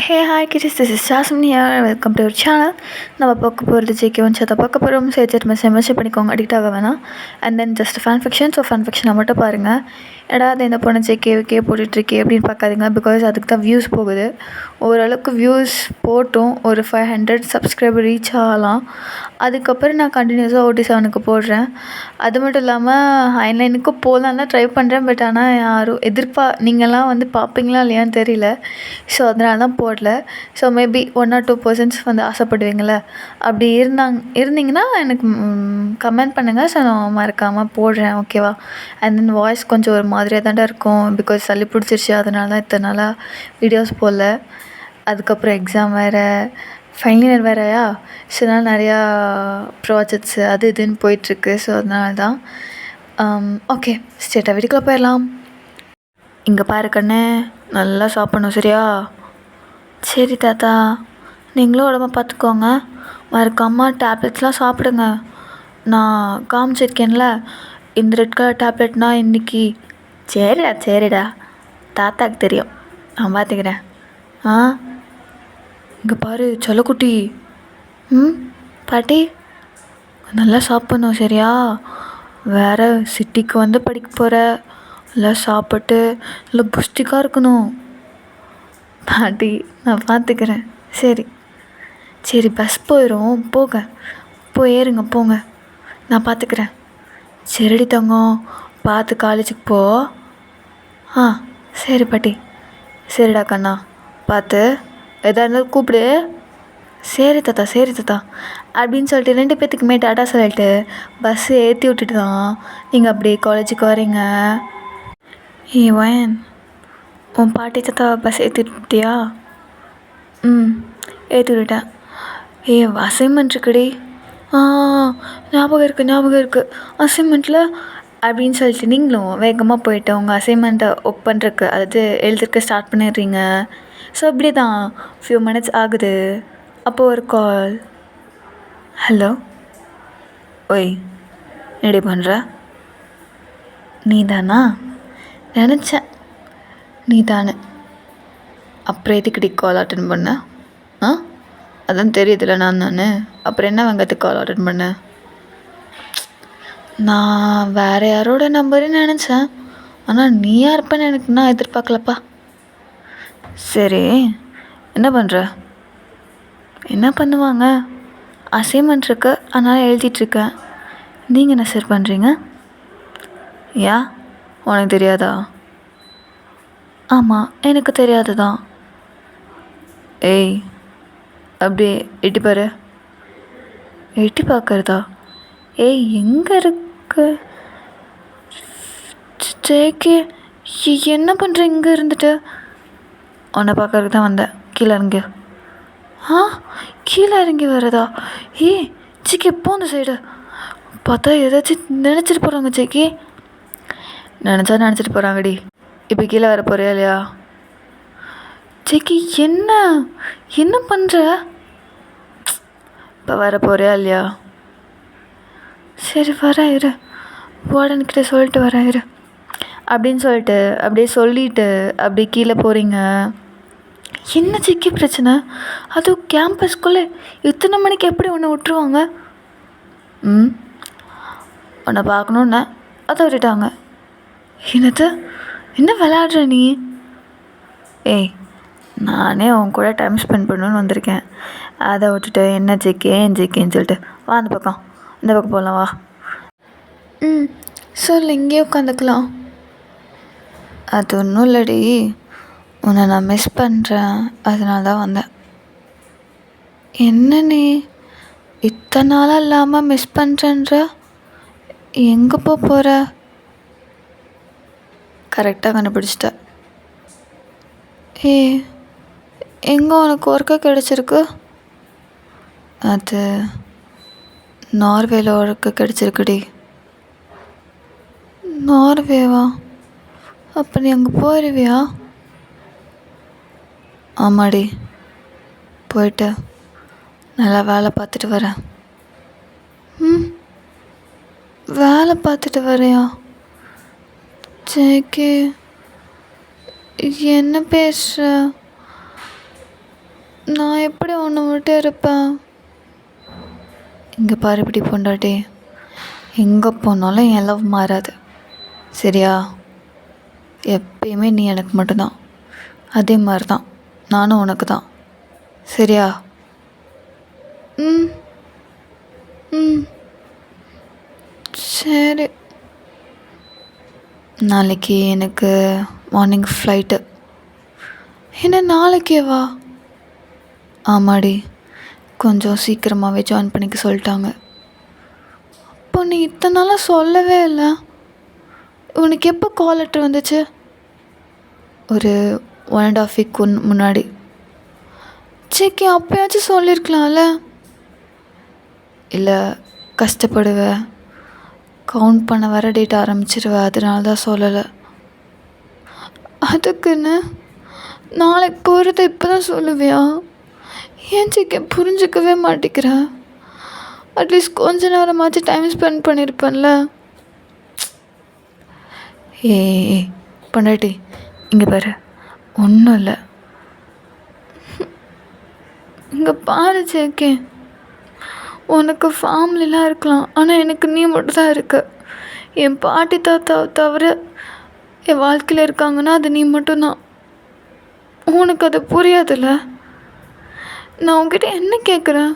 Hey hi kids, this is Jasmine here. Welcome to our channel. நம்ம பார்க்க போகிறது JK one சேத்தை பார்க்க போகிறோம். மெசேஜ் பண்ணிக்கோங்க, அடிக்ட் ஆக வேணாம். And then just fan fiction. So fan ஃபிக்ஷனை மட்டும் பாருங்கள். அது இந்த பொண்ணு ஜேகே போட்டுட்ருக்கே அப்படின்னு பார்க்காதீங்க. பிகாஸ் அதுக்கு தான் வியூஸ் போகுது. ஓரளவுக்கு வியூஸ் போட்டும் ஒரு 500 சப்ஸ்கிரைபர் ரீச் ஆகலாம். அதுக்கப்புறம் நான் கண்டினியூஸாக OT7க்கு போடுறேன். அது மட்டும் இல்லாமல் ஹைலைனுக்கும் போகலாம் தான் ட்ரை பண்ணுறேன். பட் ஆனால் யாரும் நீங்கள்லாம் வந்து பார்ப்பீங்களா இல்லையான்னு தெரியல. ஸோ அதனால தான் போடல. ஸோ மேபி 1 or 2% வந்து ஆசைப்படுவீங்கள, அப்படி இருந்தீங்கன்னா எனக்கு கமெண்ட் பண்ணுங்கள். ஸோ நான் மறக்காமல் போடுறேன், ஓகேவா? அண்ட் தென் வாய்ஸ் கொஞ்சம் ஒரு மாதிரியாக தாண்டா இருக்கும். பிகாஸ் சளி பிடிச்சிருச்சு, அதனால தான் இத்தனை நாளாக வீடியோஸ் போடல. அதுக்கப்புறம் எக்ஸாம் வேறு, ஃபைனல் இயர் வேறையா. ஸோ அதனால் நிறையா ப்ராஜெக்ட்ஸு அது இதுன்னு போயிட்டுருக்கு. ஸோ அதனால தான் ஓகே, ஸ்ட்ரெயிட்டாக வீட்டுக்குள்ளே போயிடலாம். இங்கே பாரு கண்ணு, நல்லா சாப்பிட்ணும், சரியா? சரி தாத்தா, நீங்களும் உடம்ப பார்த்துக்கோங்க. மறக்காமல் டேப்லெட்ஸ்லாம் சாப்பிடுங்க. நான் காமிச்சிருக்கேன்ல இந்த ரெட் கலர் டேப்லெட்னால் இன்றைக்கி. சரிடா தாத்தாக்கு தெரியும், நான் பார்த்துக்கிறேன். இங்கே பாரு செல்லக்குட்டி. பாட்டி, நல்லா சாப்பிட்ணும், சரியா? வேறு சிட்டிக்கு வந்து படிக்க போகிற, நல்லா சாப்பிட்டு நல்லா புஷ்டிக்காக இருக்கணும். பாட்டி, நான் பார்த்துக்கிறேன். சரி பஸ் போயிடும், போய் ஏறுங்க, போங்க, நான் பார்த்துக்கிறேன். சரிடி தங்கம், பார்த்து காலேஜுக்கு போ. சரி பாட்டி. சரிடா கண்ணா, பார்த்து எதாக இருந்தாலும் கூப்பிடு. சரி தாத்தா அப்படின்னு சொல்லிட்டு 2 பேர்த்துக்குமே டாட்டா சொல்லிட்டு பஸ்ஸு ஏற்றி விட்டுட்டு தான் நீங்கள் அப்படியே காலேஜுக்கு வரீங்க. ஏன் உன் பாட்டி தாத்தா பஸ் ஏற்றி விட்டியா? ஏற்றி விட்டுட்டேன். அசைன்மெண்ட் இருக்குடி. ஞாபகம் இருக்குது அசைன்மெண்ட்டில் அப்படின்னு சொல்லிட்டு நீங்களும் வேகமாக போயிட்டு உங்கள் அசைன்மெண்ட்டை ஒர்க் பண்ணுறக்கு, அதாவது எழுதுறதுக்கு ஸ்டார்ட் பண்ணிடுறீங்க. ஸோ இப்படி தான் ஃபியூ மினிட்ஸ் ஆகுது. அப்போது ஒரு கால். ஹலோ, ஓய், என்னடி பண்ணுற? நீ தானா? நினச்சேன் நீ தானே. அப்புறம் எதுக்குடி கால் அட்டன் பண்ண? அதான் தெரியுதுல்ல நான் அப்புறம் என்ன வெங்கத்துக்கு கால் அட்டன் பண்ணேன்? நான் வேறு யாரோட நம்பருன்னு நினச்சேன். ஆனால் நீயா இருப்பேன்னு எனக்கு நான் எதிர்பார்க்கலப்பா. சரி, என்ன பண்ணுற? என்ன பண்ணுவாங்க, அசைன்மெண்ட் இருக்கு, அதனால் எழுதிட்டுருக்கேன். நீங்கள் என்ன சார் பண்ணுறீங்க? உனக்கு தெரியாதா? ஆமாம், எனக்கு தெரியாது தான். அப்படியே எட்டி பாரு. எட்டி பார்க்குறதா? எங்கே இருக்கு? ஜேகே, என்ன பண்ணுற இங்கே இருந்துட்டு? உன்னை பார்க்கறதுக்கு தான் வந்தேன். கீழே இறங்கி. கீழே இறங்கி வரதா? ஜேகே, எப்போ அந்த சைடு பார்த்தா ஏதாச்சும் நினச்சிட்டு போகிறாங்க. ஜேகே, நினச்சிட்டு போகிறாங்கடி. இப்போ கீழே வர போறியா இல்லையா? ஜேகே, என்ன பண்ணுற? இப்போ வர போறியா இல்லையா? சரி, வரேன் இரு, வார்டன்கிட்ட சொல்லிட்டு வரேன் இரு அப்படின்னு சொல்லிட்டு அப்படியே கீழே போகிறீங்க. என்ன ஜேகே பிரச்சனை? அதுவும் கேம்பஸ்குள்ளே இத்தனை மணிக்கு எப்படி உன்னை விட்டுருவாங்க? உன்னை பார்க்கணுன்னு அதை விட்டுட்டாங்க. என்ன விளையாடுற நீ? நானே உன் கூட டைம் ஸ்பெண்ட் பண்ணணுன்னு வந்திருக்கேன். அதை விட்டுட்டு என்ன ஜேகேன்னு சொல்லிட்டு வா, இந்த பக்கம் போகலாம், வா. சொல்லு, இங்கேயே உட்காந்துக்கலாம். அது ஒன்றும் இல்லடி, உன்னை நான் மிஸ் பண்ணுறேன், அதனால தான் வந்தேன். என்ன நீ இத்தனை நாளாக இல்லாமல் மிஸ் பண்ணுறன்ற? எங்கே போகிற? கரெக்டாக கண்டுபிடிச்சிட்ட. எங்கே உனக்கு ஒர்க்கு கிடச்சிருக்கு? அது நார்வேல ஒர்க்கு கிடச்சிருக்குடி. நார்வேவா? அப்போ நீ அங்கே போயிடுவியா? ஆமாடி, போயிட்டு நல்லா வேலை பார்த்துட்டு வரேன். வேலை பார்த்துட்டு வரையா? ஜேகே, என்ன பேசுகிற? மட்டும் இருப்பேன். இங்கே பாரு இப்படி பொண்டாட்டி, எங்கே போனாலும் என் லவ் மாறாது சரியா? எப்பயுமே நீ எனக்கு மட்டும்தான், அதே மாதிரி தான் நானும் உனக்கு தான் சரியா? ம் ம் சரி. நாளைக்கு எனக்கு மார்னிங் ஃப்ளைட்டு. என்ன நாளைக்கே வா? ஆமாடி, கொஞ்சம் சீக்கிரமாகவே ஜாயின் பண்ணிக்க சொல்லிட்டாங்க. அப்போ நீ இத்தனை நாளாக சொல்லவே இல்லை. உனக்கு எப்போ கால் லெட்டர் வந்துச்சு? ஒரு 1.5 வீக் முன்னாடி. சேக்கி அப்போயாச்சும் சொல்லியிருக்கலாம்ல. இல்லை கஷ்டப்படுவேன், கவுண்ட் பண்ண வர டேட் ஆரம்பிச்சிருவேன், அதனால தான் சொல்லலை. அதுக்குன்னு நாளைக்கு போகிறத இப்போ தான் சொல்லுவியா? ஏன் சேக்கி புரிஞ்சிக்கவே மாட்டேங்கிறேன். அட்லீஸ்ட் கொஞ்ச நேரமாச்சும் டைம் ஸ்பெண்ட் பண்ணியிருப்பேன்ல. ஏய் பொண்டாட்டி, இங்கே பாரு, ஒன்றும் இல்லை. இங்கே பாரு சேக்கே, உனக்கு ஃபேமிலிலாம் இருக்கலாம், ஆனால் எனக்கு நீ மட்டும் தான் இருக்க. என் பாட்டி தாத்தா தவிர என் வாழ்க்கையில் இருக்காங்கன்னா அது நீ மட்டும்தான். உனக்கு அது புரியாதுல்ல. நான் உங்ககிட்ட என்ன கேட்குறேன்?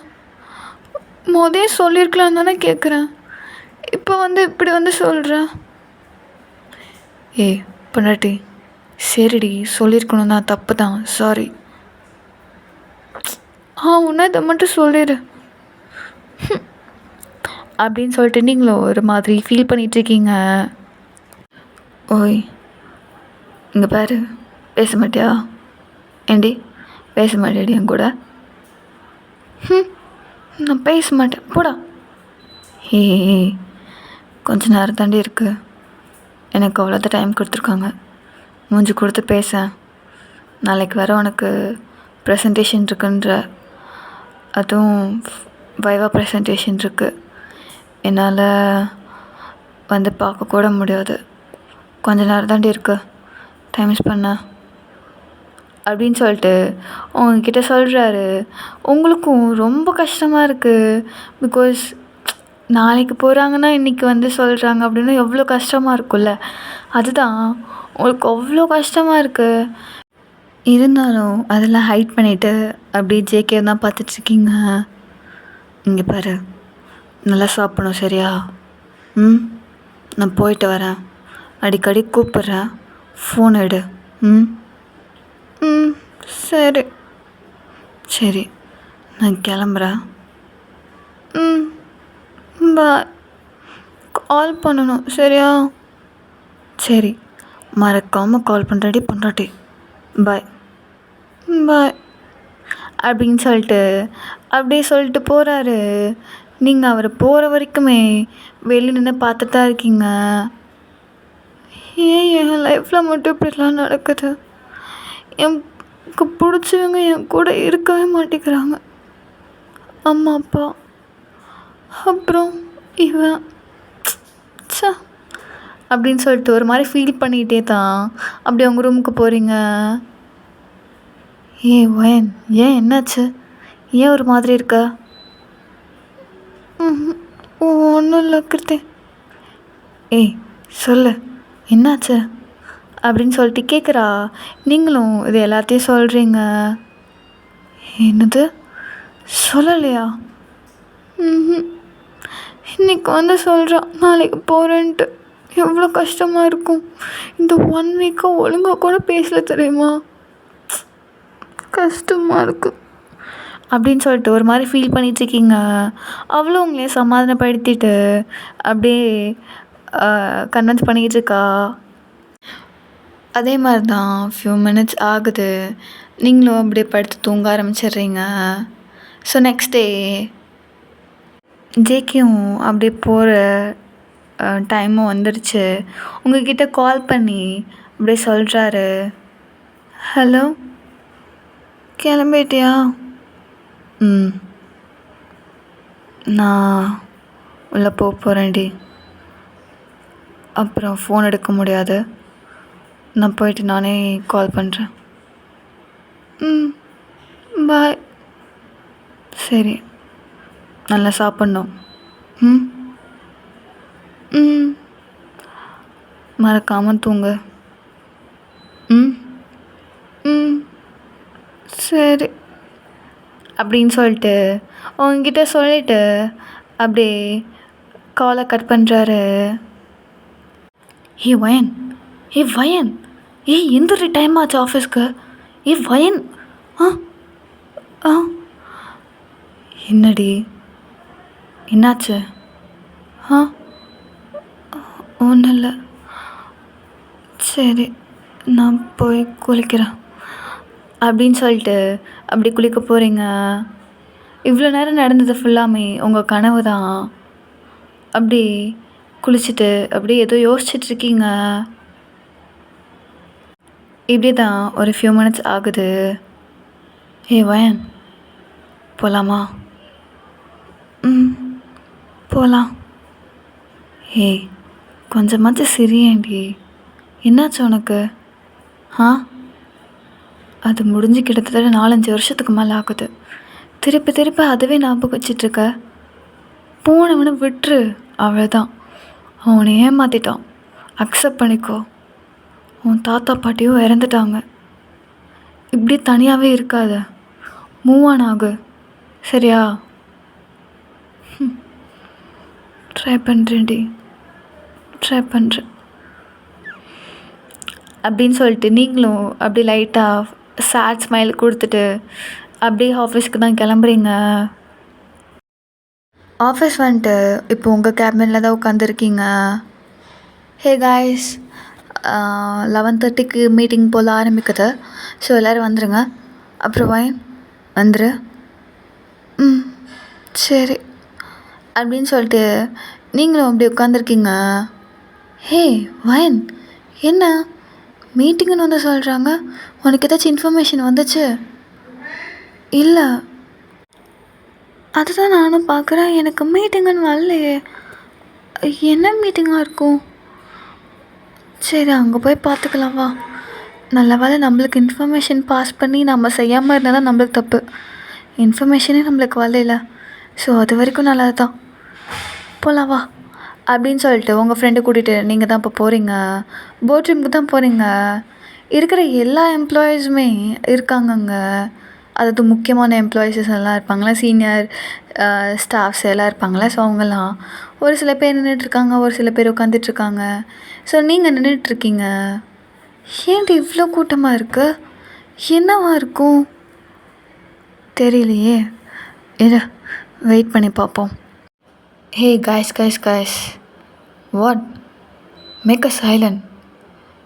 முதே சொல்லியிருக்கலான்னு தானே கேட்குறேன். இப்போ இப்படி சொல்கிறேன். ஏய் பொண்டாட்டி, சரிடி சொல்லியிருக்கணும் தான், தப்பு தான், சாரி. உன்ன இதை மட்டும் சொல்லிடு அப்படின்னு சொல்லிட்டு நீங்களும் ஒரு மாதிரி ஃபீல் பண்ணிகிட்ருக்கீங்க. ஓய் இங்கே பாரு, பேச மாட்டியா? ஏண்டி பேச மாட்டேடி என் கூட? நான் பேச மாட்டேன், போடா. ஏய் கொஞ்ச நேரம் தாண்டி இருக்குது, எனக்கு அவ்வளோதான் டைம் கொடுத்துருக்காங்க. மூஞ்சி கொடுத்து பேச. நாளைக்கு வர உனக்கு ப்ரெசன்டேஷன் இருக்குன்ற, அதுவும் வைவா ப்ரெசன்டேஷன் இருக்குது. என்னால் பார்க்கக்கூட முடியாது. கொஞ்ச நேரம் தாண்டி இருக்கு, டைம் பண்ண அப்படின்னு சொல்லிட்டு உங்ககிட்ட சொல்கிறாரு. உங்களுக்கும் ரொம்ப கஷ்டமாக இருக்குது. பிகாஸ் நாளைக்கு போகிறாங்கன்னா இன்றைக்கி சொல்கிறாங்க அப்படின்னா எவ்வளோ கஷ்டமாக இருக்கும்ல. அதுதான் உங்களுக்கு அவ்வளோ கஷ்டமாக இருக்குது. இருந்தாலும் அதெல்லாம் ஹைட் பண்ணிவிட்டு அப்படியே ஜேகே தான் பார்த்துட்ருக்கீங்க. இங்கே பாரு, நல்லா சாப்பிடணும் சரியா? நான் போயிட்டு வரேன், அடிக்கடி கூப்பிட்றேன், ஃபோன் எடு. சரி சரி, நான் கிளம்புறேன். பாய். கால் பண்ணணும் சரியா? சரி, மறக்காமல் கால் பண்ணுறடி பொண்டாட்டி. பாய் பாய் அப்படின்னு சொல்லிட்டு அப்படியே சொல்லிட்டு போகிறாரு. நீங்கள் அவர் போகிற வரைக்குமே வெளியே நின்று பார்த்துட்டு தான் இருக்கீங்க. ஏன் என் லைஃப்பில் மட்டும் இப்படிலாம் நடக்குது? எனக்கு பிடிச்சவங்க என் கூட இருக்கவே மாட்டேங்கிறாங்க. அம்மா அப்பா, அப்புறம் இவன் ச அப்படின்னு சொல்லிட்டு ஒரு மாதிரி ஃபீல் பண்ணிகிட்டே தான் அப்படி உங்கள் ரூமுக்கு போகிறீங்க. ஏன் என்னாச்சு? ஏன் ஒரு மாதிரி இருக்க? ஒன்றும் இல்லை கிருத்தி. ஏய் சொல்லு, என்னாச்சு அப்படின்னு சொல்லிட்டு கேட்குறா. நீங்களும் இது எல்லாத்தையும் சொல்கிறீங்க. என்னது சொல்லலையா? இன்னைக்கு சொல்கிறான் நாளைக்கு போகிறேன்ட்டு. எவ்வளோ கஷ்டமாக இருக்கும். இந்த 1 வீக்காக ஒழுங்காக கூட பேசல தெரியுமா? கஷ்டமாக இருக்குது அப்படின்னு சொல்லிட்டு ஒரு மாதிரி ஃபீல் பண்ணிகிட்ருக்கீங்க. அவ்வளோ உங்களே சமாதானப்படுத்திட்டு அப்படியே கன்வின்ஸ் பண்ணிக்கிட்டு இருக்கா. அதே மாதிரி தான் ஃபியூ மினிட்ஸ் ஆகுது. நீங்களும் அப்படியே படுத்து தூங்க ஆரம்பிச்சிடுறீங்க. ஸோ நெக்ஸ்ட் டே ஜேகேயும் அப்படியே போகிற டைமும் வந்துடுச்சு. உங்கள்கிட்ட கால் பண்ணி அப்படியே சொல்கிறாரு, ஹலோ கிளம்பிட்டியா? நான் உள்ளே போகிறேன்டி. அப்புறம் ஃபோன் எடுக்க முடியாது, நான் போயிட்டு நானே கால் பண்ணுறேன். பாய். சரி, நல்லா சாப்பிட்ணும். ம் ம் மறக்காமல் தூங்கு. ம் ம் சரி அப்படின்னு சொல்லிட்டு உங்ககிட்ட சொல்லிட்டு அப்படியே காலை கட் பண்ணுறாரு. ஏ வயன், ஏ வயன், எந்திரி, டைம் ஆச்சு ஆஃபீஸ்க்கு. ஏ வயன். ஆ ஆ என்னடி, என்னாச்சு? ஆ ஒன்றும் இல்லை. சரி, நான் போய் குளிக்கிறேன் அப்படின்னு சொல்லிட்டு அப்படி குளிக்க போகிறீங்க. இவ்வளோ நேரம் நடந்தது ஃபுல்லாமே உங்கள் கனவு தான். அப்படி குளிச்சுட்டு அப்படியே ஏதோ யோசிச்சுட்ருக்கீங்க. இப்படி தான் ஒரு ஃபியூ மினிட்ஸ் ஆகுது. ஏ வயன், போகலாமா? ம் போகலாம். ஏய், கொஞ்சமாச்சும் சிரியேண்டி, என்னாச்சு உனக்கு? ஆ அது முடிஞ்சு கிட்டத்தட்ட 4-5 வருஷத்துக்கு மேலே ஆகுது. திருப்பி திருப்பி அதுவே ஞாபகம் வச்சிட்ருக்க. போனவனை விட்டுரு, அவ்வளோதான். அவனை ஏமாற்றிட்டான், அக்செப்ட் பண்ணிக்கோ. உன் தாத்தா பாட்டியும் இறந்துட்டாங்க. இப்படி தனியாகவே இருக்காத, மூவ் ஆன் ஆகு, சரியா? ட்ரை பண்ணுறேன்டி, ட்ரை பண்ணுறேன் அப்படின்னு சொல்லிட்டு நீங்களும் அப்படி லைட்டாக சேட் ஸ்மைல் கொடுத்துட்டு அப்படியே ஆஃபீஸ்க்கு தான் கிளம்புறீங்க. ஆஃபீஸ் வந்துட்டு இப்போ உங்கள் கேபினில் தான் உட்காந்துருக்கீங்க. ஹே காய்ஸ், 11:30க்கு மீட்டிங் போல் ஆரம்பிக்குது. ஸோ எல்லோரும் வந்துடுங்க. அப்புறம் வயன் வந்துரு. ம் சரி அப்படின்னு சொல்லிட்டு நீங்களும் அப்படி உட்காந்துருக்கீங்க. ஹே வயன், என்ன மீட்டிங்குன்னு வந்து சொல்கிறாங்க? உனக்கு ஏதாச்சும் இன்ஃபர்மேஷன் வந்துச்சு? இல்லை, அதுதான் நானும் பார்க்குறேன். எனக்கு மீட்டிங்குன்னு வரலையே. என்ன மீட்டிங்காக இருக்கும்? சரி, அங்கே போய் பார்த்துக்கலாம் வா. நல்ல வேளை நம்மளுக்கு இன்ஃபர்மேஷன் பாஸ் பண்ணி நம்ம செய்யாமல் இருந்தால் தான் நம்மளுக்கு தப்பு. இன்ஃபர்மேஷனே நம்மளுக்கு வரல. ஸோ அது வரைக்கும் நல்லது தான். போகலாம் வா அப்படின்னு சொல்லிட்டு உங்கள் ஃப்ரெண்டு கூட்டிகிட்டு நீங்கள் தான் இப்போ போகிறீங்க. போட் ரூமுக்கு தான் போகிறீங்க. இருக்கிற எல்லா எம்ப்ளாயீஸுமே இருக்காங்கங்க. அதாவது முக்கியமான எம்ப்ளாயீஸஸ் எல்லாம் இருப்பாங்களே, சீனியர் ஸ்டாஃப்ஸ் எல்லாம் இருப்பாங்களே. ஸோ அவங்கெல்லாம் ஒரு சில பேர் நின்றுட்டுருக்காங்க, ஒரு சில பேர் உட்காந்துட்ருக்காங்க. ஸோ நீங்கள் நின்றுட்டுருக்கீங்க. ஏன்டி இவ்வளோ கூட்டமாக இருக்குது? என்னவா இருக்கும் தெரியலையே. இரு, வெயிட் பண்ணி பார்ப்போம். Hey guys, what, make a silent.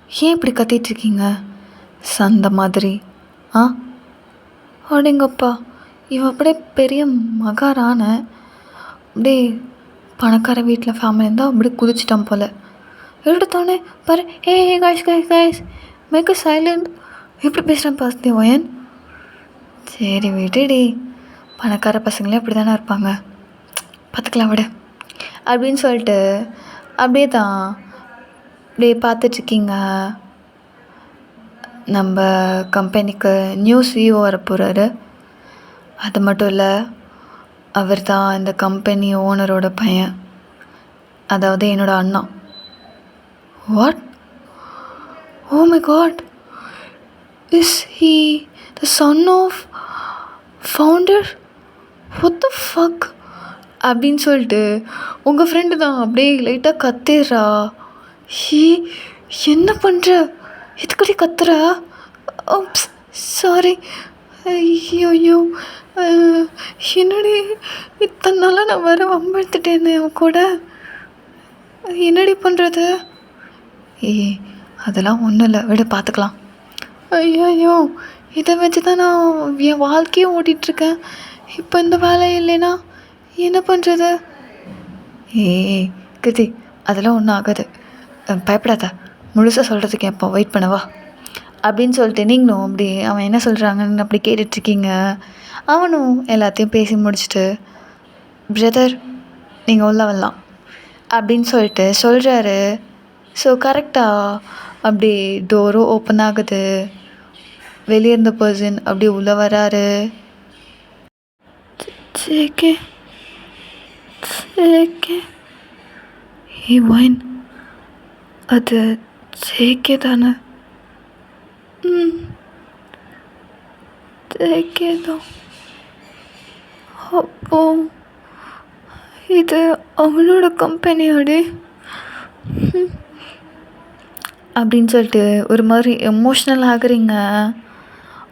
ஏன் இப்படி கத்திகிட்ருக்கீங்க சந்த மாதிரி? ஆ அப்படிங்கப்பா, இவன் அப்படியே பெரிய மகாராண, அப்படியே பணக்கார வீட்டில் ஃபேமிலி இருந்தால் அப்படியே குதிச்சிட்டான் போல். எடுத்தோடனே பாரு, hey guys, make a silent. எப்படி பேசுகிறான் பாஸ்தி வயன். சரி விடுடி, பணக்கார பசங்களே அப்படி தானே இருப்பாங்க, பார்த்துக்கலாம் விடு அப்படின்னு சொல்லிட்டு அப்படியே தான் அப்படியே பார்த்துட்ருக்கீங்க. நம்ம கம்பெனிக்கு நியூ சிஇஓ வர போகிறாரு. அது மட்டும் இல்லை, அவர் தான் இந்த கம்பெனி ஓனரோட பையன், அதாவது என்னோடய அண்ணா. What? Oh my god, is he the son of founder? What the fuck அப்படின்னு சொல்லிட்டு உங்கள் ஃப்ரெண்டு தான் அப்படியே லைட்டாக கத்திடுறா. ஹீ, என்ன பண்ணுற, எதுக்கடி கத்துற? சாரி, ஐயோ, என்னடி இத்தனை நாளாக நான் வர வம்பெடுத்துட்டேன்னு அவன் கூட, என்னடி பண்ணுறது? அதெல்லாம் ஒன்றும் இல்லை, விட பார்த்துக்கலாம். ஐயோ, இதை வச்சு தான் நான் என் வாழ்க்கையை ஓட்டிகிட்ருக்கேன். இப்போ இந்த வேலை இல்லைன்னா என்ன பண்ணுறது? கிருதி, அதெல்லாம் ஒன்றும் ஆகாது, பயப்படாத, முழுசாக சொல்கிறதுக்கு எப்போ வெயிட் பண்ணவா அப்படின்னு சொல்லிட்டு நீங்களும் அப்படி அவன் என்ன சொல்கிறாங்கன்னு அப்படி கேட்டுட்ருக்கீங்க. அவனும் எல்லாத்தையும் பேசி முடிச்சுட்டு, பிரதர் நீங்கள் உள்ள வரலாம் அப்படின்னு சொல்லிட்டு சொல்கிறாரு. ஸோ கரெக்டாக அப்படி டோரும் ஓப்பன் ஆகுது. வெளியே இருந்த பர்சன் அப்படி உள்ளே வராரு. ஜேகே ஜேகே ஹே ஒயின், அது ஜேகே தானே? ஜேகே தான். அப்போ இது அவளோட கம்பெனியோடே அப்படின்னு சொல்லிட்டு ஒரு மாதிரி எமோஷ்னல் ஆகுறீங்க.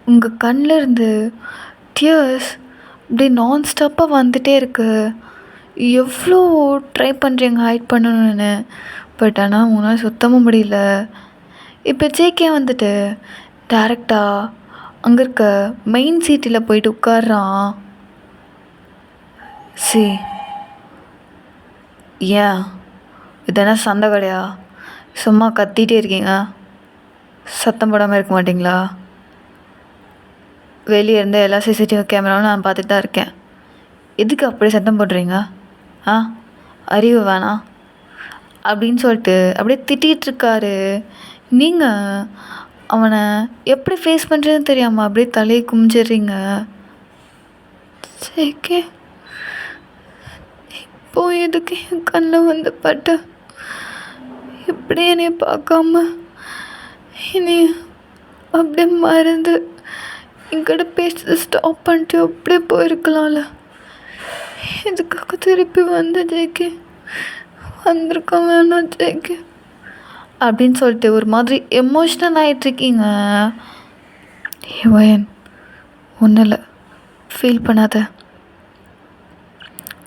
உங்கள் கண்ணில் இருந்து டியர்ஸ் அப்படியே நான்ஸ்டாப்பாக வந்துகிட்டே இருக்கு. எவ்வளோ ட்ரை பண்ணுறீங்க ஹைட் பண்ணணுன்னு, பட் ஆனால் உங்களால் சுத்தமாக முடியல. இப்போ ஜேகே வந்துட்டு டேரெக்டாக அங்கே இருக்க மெயின் சீட்டில் போயிட்டு உட்கார்றான். ஏன் இதென்ன சண்டை கடையா? சும்மா கத்திகிட்டே இருக்கீங்க, சத்தம் போடாமல் இருக்க மாட்டிங்களா? வெளியே இருந்து எல்லா சிசிடிவி கேமராவும் நான் பார்த்துட்டு தான் இருக்கேன். எதுக்கு அப்படி சத்தம் போடுறீங்க? அறிவு வேணாம் அப்படின்னு சொல்லிட்டு அப்படியே திட்டிகிட்ருக்காரு. நீங்கள் அவனை எப்படி ஃபேஸ் பண்ணுறதுன்னு தெரியாமல் அப்படியே தலையை குமிஞ்சிடுறீங்க. சரிக்கே, இப்போ எதுக்கு என் கண்ணில் வந்து பட்டு இப்படி என்னைய பார்க்காம என்னைய அப்படியே மறந்து என்கிட்ட பேசுறது ஸ்டாப் பண்ணிட்டு அப்படியே போயிருக்கலாம்ல. எதுக்காக திருப்பி வந்த ஜேகே? வந்திருக்க வேணாம் ஜேகே அப்படின்னு சொல்லிட்டு ஒரு மாதிரி எமோஷ்னல் ஆகிட்ருக்கீங்க. ஏன் ஒன்றும் இல்லை, ஃபீல் பண்ணாத,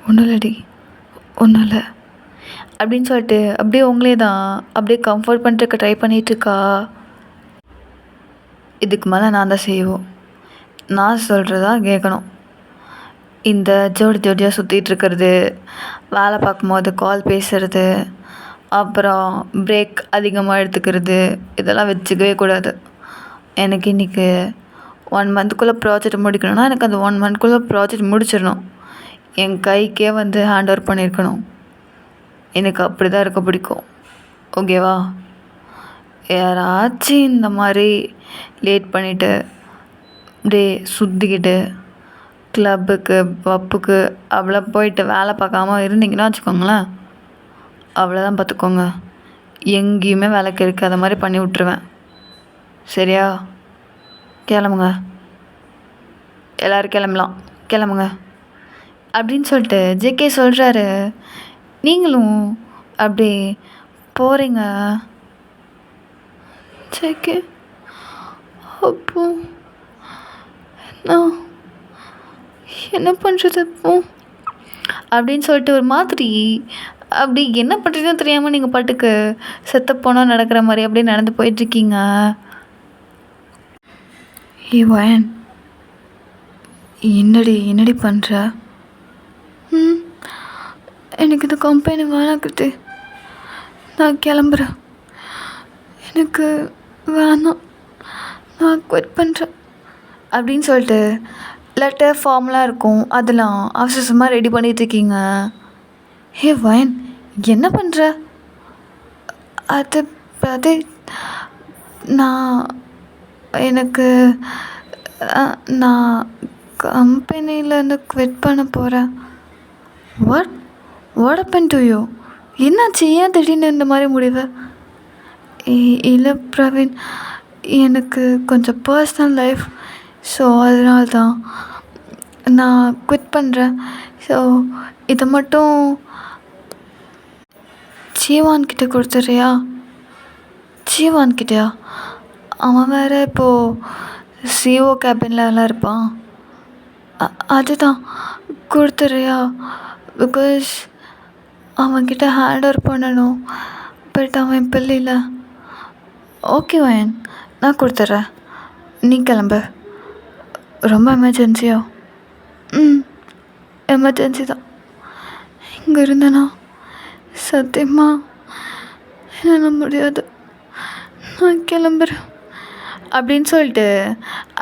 ஒன்றும் இல்லடி, ஒன்றும் இல்லை அப்படின்னு சொல்லிட்டு அப்படியே உங்களே தான் அப்படியே கம்ஃபர்ட் பண்ணுறதுக்கு ட்ரை பண்ணிகிட்ருக்கா. இதுக்கு மேலே நான் தான் செய்வோம், நான் சொல்கிறதா கேட்கணும். இந்த ஜோடியாக சுற்றிட்டுருக்கிறது, வேலை பார்க்கும்போது கால் பேசுகிறது, அப்புறம் பிரேக் அதிகமாக எடுத்துக்கிறது, இதெல்லாம் வச்சுக்கவே கூடாது. எனக்கு இன்றைக்கி 1 மந்த்துக்குள்ளே ப்ராஜெக்ட் முடிக்கணும்னா எனக்கு அந்த 1 மந்த்க்குள்ளே ப்ராஜெக்ட் முடிச்சிடணும். என் கைக்கே வந்து ஹேண்ட் ஓவர் பண்ணியிருக்கணும். எனக்கு அப்படி தான் இருக்க பிடிக்கும், ஓகேவா? யாராச்சும் இந்த மாதிரி லேட் பண்ணிவிட்டு அப்படியே சுற்றிக்கிட்டு கிளப்புக்கு பப்புக்கு அவ்வளோ போயிட்டு வேலை பார்க்காம இருந்தீங்கன்னா வச்சுக்கோங்களேன், அவ்வளோதான் பார்த்துக்கோங்க. எங்கேயுமே வேலை கிடைக்காத மாதிரி பண்ணி விட்ருவேன், சரியா? கிளம்புங்க, எல்லோரும் கிளம்பலாம், கிளம்புங்க அப்படின்னு சொல்லிட்டு ஜேகே சொல்கிறாரு. நீங்களும் அப்படியே போகிறீங்க. ஜேகே, அப்போ நான் என்ன பண்ணுறது இப்போ அப்படின்னு சொல்லிட்டு ஒரு மாதிரி அப்படி என்ன பண்ணுறதுன்னு தெரியாமல் நீங்கள் பாட்டுக்கு செத்த போனால் நடக்கிற மாதிரி அப்படியே நடந்து போயிட்டுருக்கீங்க. ஏன் என்னடி பண்ணுற? எனக்கு இந்த கம்பெனி வேணாக்குது, நான் கிளம்புறேன், எனக்கு வேணாம், நான் குவிட் பண்ணுறேன் அப்படின்னு சொல்லிட்டு லெட்டர் ஃபார்ம்லாம் இருக்கும், அதெல்லாம் அவசரமாக ரெடி பண்ணிகிட்ருக்கீங்க. வயன் என்ன பண்ணுற? அது நான் கம்பெனியிலேருந்து குவிட் பண்ண போகிறேன். What happen to you? என்னாச்சு? ஏன் திடீர்னு இந்த மாதிரி முடிவு? இல்லை பிரவீன், எனக்கு கொஞ்சம் பர்சனல் லைஃப், ஸோ அதனால தான் நான் குவிட் பண்ணுறேன். ஸோ இதை மட்டும் ஜீவான்கிட்ட கொடுத்துட்றியா? ஜீவான்கிட்டயா? அவன் வேறு இப்போது சிஓ கேபினில் எல்லாம் இருப்பான். அதுதான் கொடுத்துட்றியா? பிகாஸ் அவன்கிட்ட ஹேண்ட் ஓவர் பண்ணணும், பட் அவன் இப்போ இல்லை. ஓகே வயன், நான் கொடுத்துட்றேன், நீ கிளம்பு. ரொம்ப எமர்ஜென்சியா? எமர்ஜென்சி தான். இங்கே இருந்தேனா சத்தியமாக என்னால் முடியாது, நான் கிளம்புறேன் அப்படின்னு சொல்லிட்டு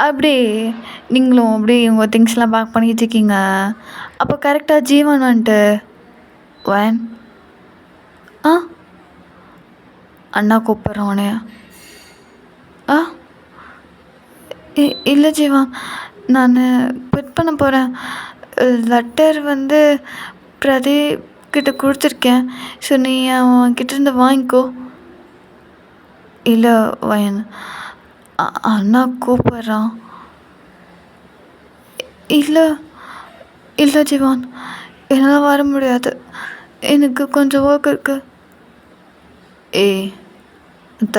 அப்படியே நீங்களும் அப்படியே உங்கள் திங்ஸ்லாம் பேக் பண்ணிக்கிட்டு இருக்கீங்க. அப்போ கரெக்டாக ஜீவன் வந்துட்டு, வயன் அண்ணா கூப்பிட்றேன் உனைய. இல்லை ஜீவா, நான் குவிட் பண்ண போகிறேன், லெட்டர் வந்து பிரதீப் கிட்ட கொடுத்துருக்கேன். ஸோ நீ அவன்கிட்ட இருந்து வாங்கிக்கோ. இல்லை வயன், அண்ணா கூப்பிட்றான். இல்லை இல்லை ஜிவான், என்னால் வர முடியாது, எனக்கு கொஞ்சம் ஒர்க் இருக்கு. ஏய் அத்த,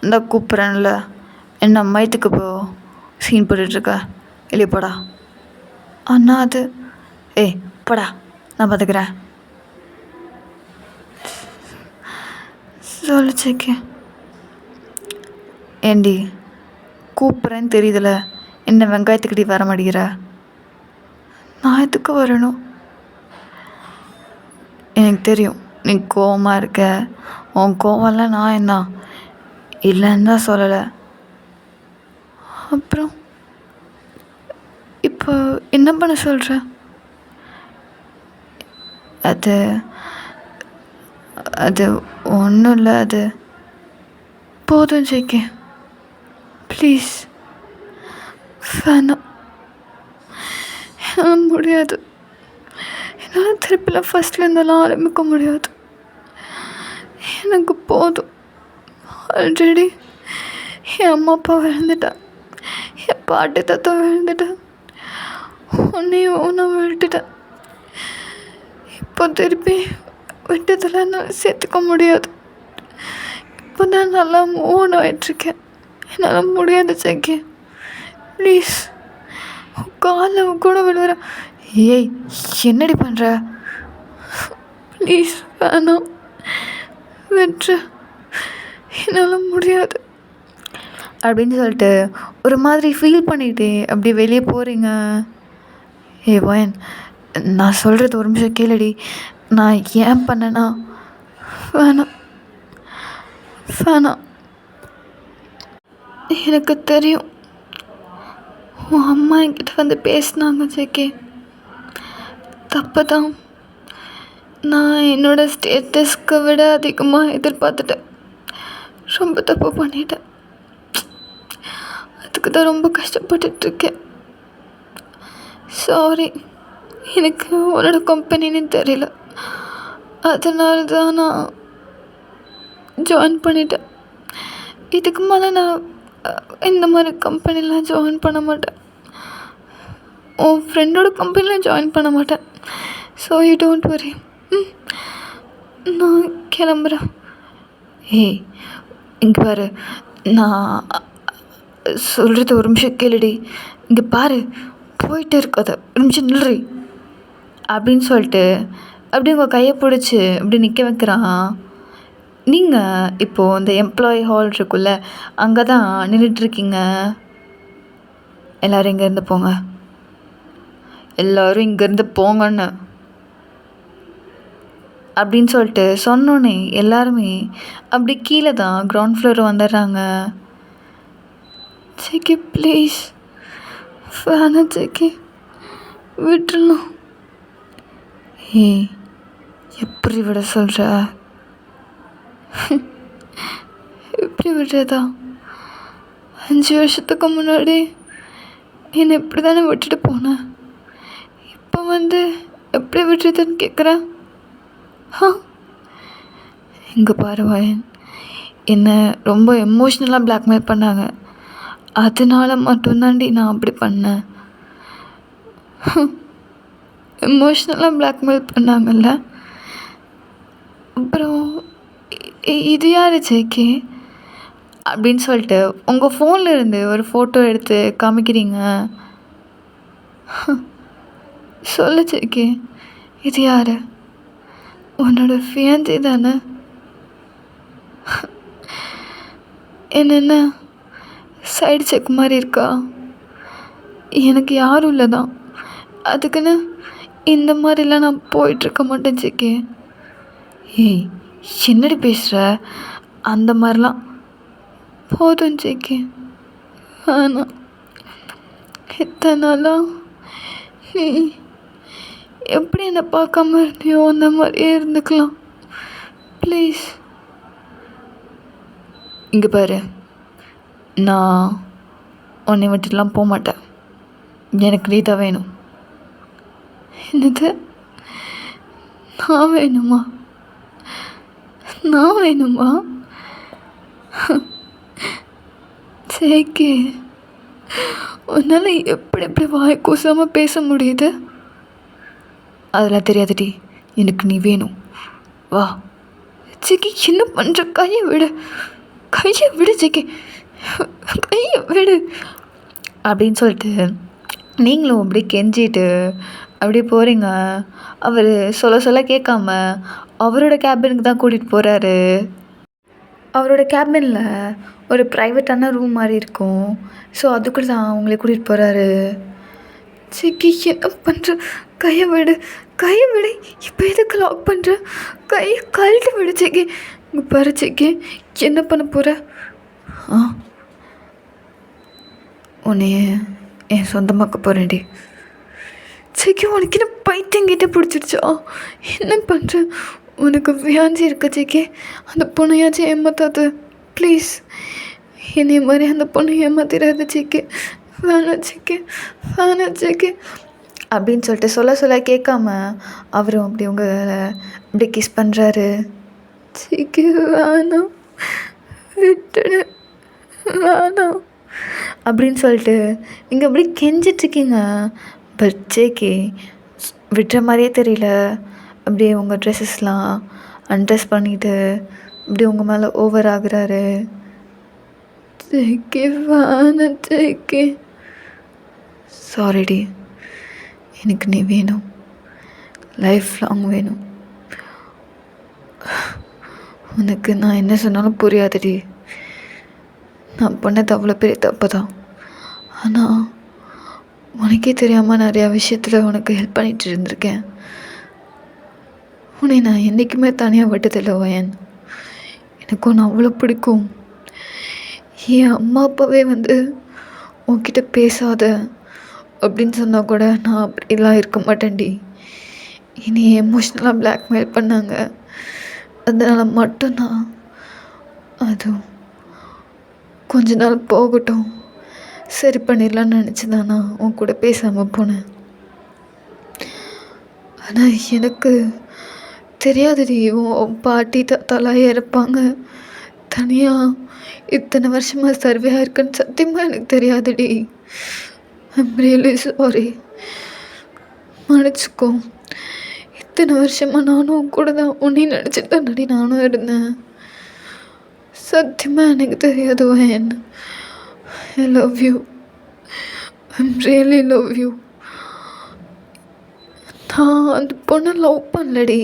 இந்த கூப்பிட்றேன்ல, என்ன மயத்துக்கு போ சீன் போட்டுட்ருக்க, இல்லையே போடா. அண்ணா அது, ஏய் போடா, நான் பார்த்துக்கிறேன். சொல்லிச்சேக்கே. ஏண்டி கூப்பிட்றேன்னு தெரியுதுல, என்ன வெங்காயத்துக்கிட்டே வர மாட்டேங்கிற? நான் எதுக்கு வரணும்? எனக்கு தெரியும் நீ கோவமாக இருக்க. உன் கோவம்லாம் நான் என்ன இல்லைன்னு தான் சொல்லலை. அப்புறம் இப்போ என்ன பண்ண சொல்கிற? அது அது ஒன்றும் இல்லை, அது போதும் ஜெய்கே, ப்ளீஸ். வேணாம், என்னால் முடியாது. என்னால் திருப்பிலாம் ஃபஸ்ட்டில் இருந்தாலும் ஆரம்பிக்க முடியாது. எனக்கு போதும். ஆல்ரெடி என் அம்மா அப்பா விழுந்துட்டேன், என் பாட்டி தாத்தா விழுந்துட்டேன், உன்னையும் நான் விட்டுட்டேன். இப்போ திருப்பி விட்டதில் என்னால் சேர்த்துக்க முடியாது. இப்போ தான் நல்லா மூவ் ஆகிட்டுருக்கேன். என்னால் முடியாது ஜெய்கே, ப்ளீஸ். காலில் கூட விழுவுற. ஏய் என்னடி பண்ணுற? ப்ளீஸ் வேணாம், விட்டுரு, என்னால் முடியாது அப்படின்னு சொல்லிட்டு ஒரு மாதிரி ஃபீல் பண்ணிகிட்டே அப்படி வெளியே போகிறீங்க. ஏ வயன், நான் சொல்கிறது ஒரு நிமிஷம் கேளுடி. நான் ஏன் பண்ணேன்னா, வேணாம் வேணாம், எனக்கு தெரியும் உன் அம்மா என்கிட்ட வந்து பேசினாங்க ஜேகே, தப்பு தான். நான் என்னோடய ஸ்டேட்டஸ்க்கு விட அதிகமாக எதிர்பார்த்துட்டேன், ரொம்ப தப்பு பண்ணிட்டேன். அதுக்கு தான் ரொம்ப கஷ்டப்பட்டுட்ருக்கேன். சாரி, எனக்கு உன்னோட கம்பெனின்னு தெரியல, அதனால தான் நான் ஜாயின் பண்ணிட்டேன். இதுக்கு மேலே நான் இந்த மாதிரி கம்பெனிலாம் ஜாயின் பண்ண மாட்டேன், உன் ஃப்ரெண்டோட கம்பெனியில் ஜாயின் பண்ண மாட்டேன். So you don't worry. நான் கிளம்புறேன். ஏய் இங்கே பாரு, நான் சொல்கிறது ஒரு நிமிஷம் கேளுடி. இங்கே பாரு, போயிட்டு இருக்காத, ஒரு நிமிஷம் நில்றி அப்படின்னு சொல்லிட்டு அப்படி உங்கள் கையை பிடிச்சி அப்படி நிற்க வைக்கிறான். நீங்கள் இப்போது இந்த எம்ப்ளாயி ஹால் இருக்குல்ல, அங்கே தான் நின்றுட்டுருக்கீங்க. எல்லோரும் இங்கேருந்து போங்க, எல்லோரும் இங்கேருந்து போங்கன்னு அப்படின்னு சொல்லிட்டு சொன்னோன்னே எல்லாருமே அப்படி கீழே தான் கிரவுண்ட் ஃப்ளோர் வந்துடுறாங்க. ஜேகே ப்ளீஸ் வேணாம் ஜேகே, விட்டுருணும். ஏய் எப்படி விட சொல்கிற? எப்படி விடுறதா? 5 வருஷத்துக்கு முன்னாடி என்னை எப்படி தானே விட்டுட்டு போனேன், இப்போ வந்து எப்படி விட்டுறதுன்னு கேட்குறேன். இங்கே பாரு வயன், என்னை ரொம்ப எமோஷ்னலாக பிளாக்மெயில் பண்ணாங்க, அதனால மட்டும்தாண்டி நான் அப்படி பண்ணேன். எமோஷ்னலாக பிளாக்மெயில் பண்ணாங்கல்ல. அப்புறம் இது யார் ஜேகே அப்படின்னு சொல்லிட்டு உங்கள் ஃபோனில் இருந்து ஒரு ஃபோட்டோ எடுத்து காமிக்கிறீங்க. சொல்லு ஜேகே, இது யார்? உன்னோட ஃபியான்சி தானே? என்னென்ன சைடு செக் மாதிரி இருக்கா? எனக்கு யாரும் இல்லை தான், அதுக்குன்னு இந்த மாதிரிலாம் நான் போயிட்டுருக்க மாட்டேன் ஜேகே. ஏய் என்னடி பேசுகிற? அந்த மாதிரிலாம் போதும் ஜேகே, ஆனால் இத்தனை நாளாக நீ எப்படி என்னை பார்க்காம இருந்தியோ அந்த மாதிரியே இருந்துக்கலாம், ப்ளீஸ். இங்கே பாரு, நான் உன்னை விட்டுலாம் போக மாட்டேன், எனக்கு நீ தான் வேணும். என்னது? நான் வேணுமா? நான் வேணுமா? சேகே, உன்னால் எப்படி இப்படி வாய் கூசாமல் பேச முடியுது? அதெல்லாம் தெரியாதுடி, எனக்கு நீ வேணும், வா. ஜெகி, என்ன பண்ணுற? கையை விடு, கையை விடு ஜெகி, கையை விடு அப்படின்னு சொல்லிட்டு நீங்களும் அப்படி கெஞ்சிட்டு அப்படி போகிறீங்க. அவர் சொல்ல கேட்காம அவரோட கேபினுக்கு தான் கூட்டிகிட்டு போகிறாரு. அவரோட கேபினில் ஒரு ப்ரைவேட்டான ரூம் மாதிரி இருக்கும். ஸோ அதுக்குள்ளே தான் அவங்களே கூட்டிகிட்டு போகிறாரு. ஜெகி, என்ன பண்ணுற? கையை விடு, கையை விடு, இப்போ எதுக்கு லாக் பண்ணுற? கையை கழட்டி விடு ஜெகி. இங்கே பாரு ஜெகி, என்ன பண்ண போகிற? உன்னைய என் சொந்தமாக்க போகிறேன்டி. ஜெகி, உனக்கு என்ன பைத்தியங்கிட்ட பிடிச்சிருச்சா? என்ன பண்ணுற? உனக்கு வியாஞ்சி இருக்க ஜெகி. அந்த பொண்ணையாச்சும் ஏமாத்தாது ப்ளீஸ். என்னைய மாதிரி அந்த பொண்ணை ஏமாத்திடாது ஜெகி. வேணாம் ஜெகி, வேணாம் ஜெகி அப்படின்னு சொல்லிட்டு சொல்ல கேட்காம அவரும் அப்படி உங்களை இப்படி கிஸ் பண்ணுறாரு. ஜெகி, வேணாம், விட்டுடு, வேணாம் அப்படின்னு சொல்லிட்டு நீங்கள் அப்படி கெஞ்சிட்ருக்கீங்க. பட் ஜேகே விட்டுற மாதிரியே தெரியல. அப்படியே உங்கள் ட்ரெஸ்ஸஸ்லாம் அன்ட்ரெஸ் பண்ணிவிட்டு இப்படி உங்கள் மேலே ஓவர் ஆகுறாரு. ஜேகே, வேணாம் ஜேகே. சாரிடி, எனக்கு நீ வேணும், லைஃப் லாங் வேணும். உனக்கு நான் என்ன சொன்னாலும் புரியாதுடி. நான் பண்ணது அவ்வளோ பெரிய தப்பு தான். ஆனால் உனக்கே தெரியாமல் நிறையா விஷயத்தில் உனக்கு ஹெல்ப் பண்ணிகிட்டு இருந்திருக்கேன். உன்னை நான் என்றைக்குமே தனியாக விட்டதில்லை வயன். எனக்கு ஒன்று அவ்வளோ பிடிக்கும். என் அம்மா அப்பாவே உன்கிட்ட பேசாத அப்படின்னு சொன்னால் கூட நான் அப்படிலாம் இருக்க மாட்டேன்டி. என்னை எமோஷ்னலாக பிளாக்மெயில் பண்ணாங்க. அதனால் மட்டும்தான் அதுவும் கொஞ்ச நாள் போகட்டும், சரி பண்ணிடலான்னு நினச்சி தான் நான் உன் கூட பேசாமல் போனேன். ஆனால் எனக்கு தெரியாதுடி, உன் பாட்டி தாத்தாலாம் இறப்பாங்க, தனியாக இத்தனை வருஷமாக சர்வே ஆயிருக்குன்னு சத்தியமாக எனக்கு தெரியாதுடி. ஐம் ரியலி சாரி, மன்னிச்சுக்கோ. இத்தனை வருஷமாக நானும் உன் கூட தான் உன்னையும் நினச்சிட்டு தானடி நானும் இருந்தேன். சத்தியமாக எனக்கு தெரியாது வயன். I love you, I'm really love you. நான் அந்த பொண்ணை லவ் பண்ணலடி,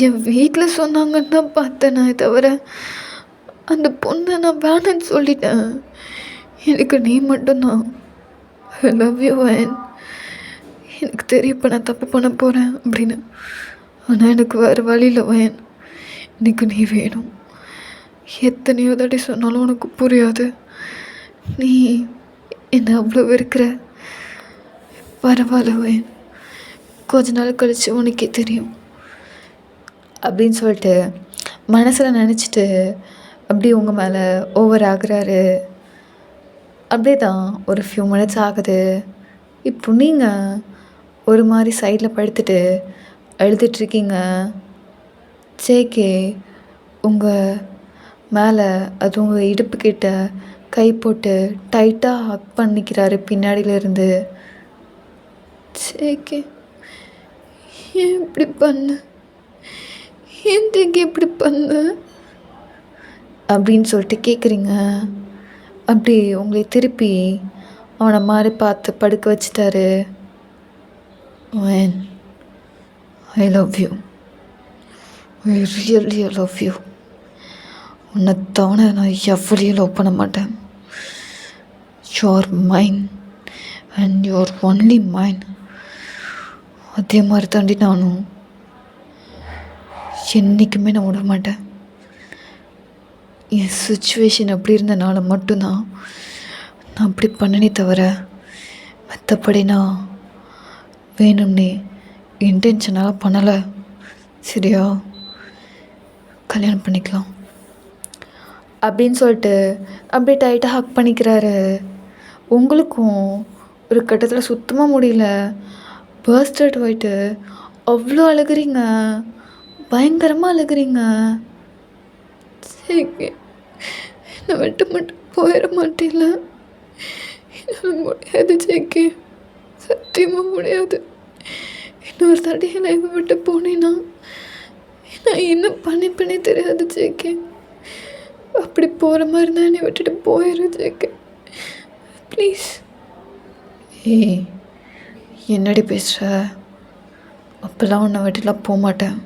என் வீட்டில் சொன்னாங்கன்னு தான் பார்த்தேன் நான், தவிர அந்த பொண்ணை நான் வேணான்னு சொல்லிட்டேன். எனக்கு நீ மட்டும்தான். ஐ லவ் யூ வயன். எனக்கு தெரியும் இப்போ நான் தப்பு பண்ண போகிறேன் அப்படின்னு. ஆனால் எனக்கு வேறு வழியில் வயன். எனக்கு நீ வேணும். எத்தனையோ தாட்டி சொன்னாலும் உனக்கு புரியாது. நீ என்னை அவ்வளோ வெறுக்கிற. பரவாயில்ல வயன், கொஞ்ச நாள் கழித்து உனக்கே தெரியும் அப்படின்னு சொல்லிட்டு மனசில் நினச்சிட்டு அப்படி உங்கள் மேலே ஓவர் ஆகுறாரு. அப்படியே தான் ஒரு ஃபியூ மினிட்ஸ் ஆகுது. இப்போ நீங்கள் ஒரு மாதிரி சைடில் படுத்துட்டு அழுதுட்ருக்கீங்க. ஜேகே உங்கள் மேலே, அது உங்கள் இடுப்புக்கிட்ட கை போட்டு டைட்டாக ஹக் பண்ணிக்கிறாரு பின்னாடியிலேருந்து. ஜேகே, ஏன் இப்படி பண்ண? ஏன் ஜேகே இப்படி பண்ண அப்படின்னு சொல்லிட்டு கேட்குறீங்க. அப்படி உங்களை திருப்பி அவனை மாதிரி பார்த்து படுக்க வச்சிட்டாரு. When I love you, I really love you. உன்னை தவணை நான் எவ்வளையும் லவ் பண்ண மாட்டேன். You're mine and you're only mine. அதே மாதிரி தாண்டி நானும் என்றைக்குமே நான் விட மாட்டேன். என் சுச்சுவேஷன் அப்படி இருந்தனால மட்டும்தான் நான் அப்படி பண்ணனே தவிர மற்றபடி நான் வேணும்னே இன்டென்ஷனாக பண்ணலை. சரியா? கல்யாணம் பண்ணிக்கலாம் அப்படின்னு சொல்லிட்டு அப்படியே டைட்டாக ஹக் பண்ணிக்கிறாரு. உங்களுக்கும் ஒரு கட்டத்தில் சுத்தமாக முடியல. பர்ஸ்ட் அவுட் ஆகிட்டு அவ்வளோ அழுகுறீங்க, பயங்கரமாக அழுகுறீங்க. ஜேகே, என்னை விட்டு மட்டும் போயிட மாட்டேல. என்னால் முடியாது ஜேகே, சத்தியமாக முடியாது. இன்னொரு தடவை என்னை இதை விட்டு போனேன்னா நான் என்ன பண்ணிப்பேனே தெரியாது ஜேகே. அப்படி போகிற மாதிரி தான் என்னை விட்டுட்டு போயிடு ஜேகே, ப்ளீஸ். ஏய், என்னடி பேசுகிற? அப்போல்லாம் உன்னை விட்டுலாம் போக மாட்டேன்.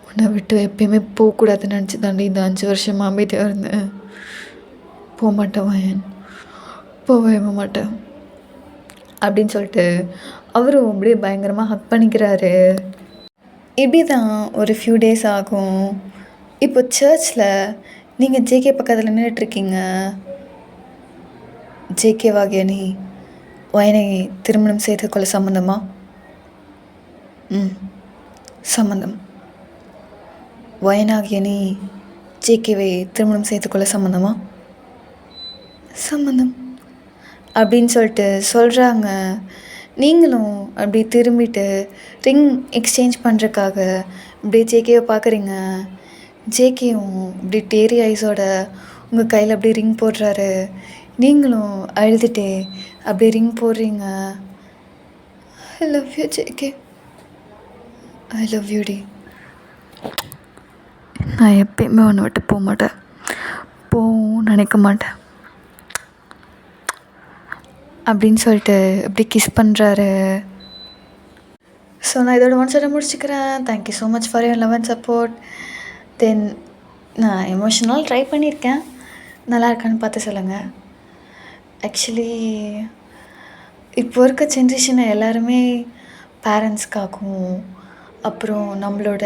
உன்னை விட்டு எப்பயுமே போகக்கூடாதுன்னு நினச்சி தாண்டி இந்த 5 வருஷமாக அமைதியாக இருந்தேன். போக மாட்டேன் வயன், போகவே மாட்டேன் அப்படின்னு சொல்லிட்டு அவரும் அப்படியே பயங்கரமாக ஹக் பண்ணிக்கிறாரு. இப்படி தான் ஒரு ஃபியூ டேஸ் ஆகும். இப்போ சர்ச்சில் நீங்கள் ஜேகே பக்கத்தில் நின்றுட்டுருக்கீங்க. ஜேகே வாகிய நீ வயனை திருமணம் செய்து கொள்ள சம்மந்தமா? சம்மந்தம். வயனாகிய நீ ஜேகேவை திருமணம் செய்து கொள்ள சம்மந்தமா? சம்மந்தம் அப்படின்னு சொல்லிட்டு சொல்கிறாங்க. நீங்களும் அப்படி திரும்பிட்டு ரிங் எக்ஸ்சேஞ்ச் பண்ணுறக்காக அப்படியே ஜேகேவை பார்க்குறீங்க. ஜேகேவும் இப்படி டேரி ஐஸோட உங்கள் கையில் அப்படியே ரிங் போடுறாரு. நீங்களும் அழுதுகிட்டே அப்படியே ரிங் போடுறீங்க. I love you JK, I love you டி. நான் எப்பயுமே ஒன்று விட்டு போக மாட்டேன், போகவும் நினைக்க மாட்டேன் அப்படின்னு சொல்லிட்டு அப்படி கிஸ் பண்ணுறாரு. ஸோ நான் இதோட ஒன் சைடை முடிச்சுக்கிறேன். Thank you so much for your love and support. Then நான் எமோஷனல் ட்ரை பண்ணியிருக்கேன், நல்லா இருக்கான்னு பார்த்து சொல்லுங்கள். ஆக்சுவலி இப்போ இருக்க ஜென்ரேஷனை எல்லாருமே பேரண்ட்ஸ்க்காகவும் அப்புறம் நம்மளோட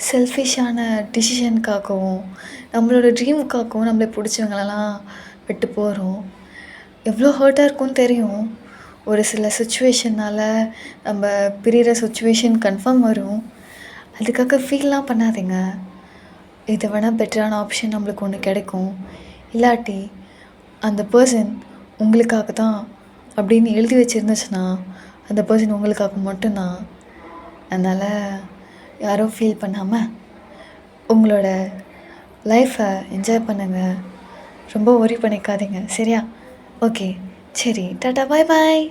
செல்ஃபிஷான டிசிஷனுக்காகவும் நம்மளோட ட்ரீமுக்காகவும் நம்மளை பிடிச்சவங்களெல்லாம் விட்டு போகிறோம். எவ்வளோ ஹர்ட்டாக இருக்கும்னு தெரியும். ஒரு சில சுச்சுவேஷனால் நம்ம பிரிகிற சுச்சுவேஷன் கன்ஃபார்ம் வரும். அதுக்காக ஃபீல்லாம் பண்ணாதீங்க. இதை வேணால் பெட்டரான ஆப்ஷன் நம்மளுக்கு ஒன்று கிடைக்கும். இல்லாட்டி அந்த பர்சன் உங்களுக்காக தான் அப்படின்னு எழுதி வச்சுருந்துச்சுன்னா அந்த பர்சன் உங்களுக்காக மட்டும்தான். அதனால் யாரும் ஃபீல் பண்ணாமல் உங்களோட லைஃப்பை என்ஜாய் பண்ணுங்கள். ரொம்ப ஒரி பண்ணிக்காதீங்க, சரியா? ஓகே, சரி, டாட்டா, பாய் பாய்.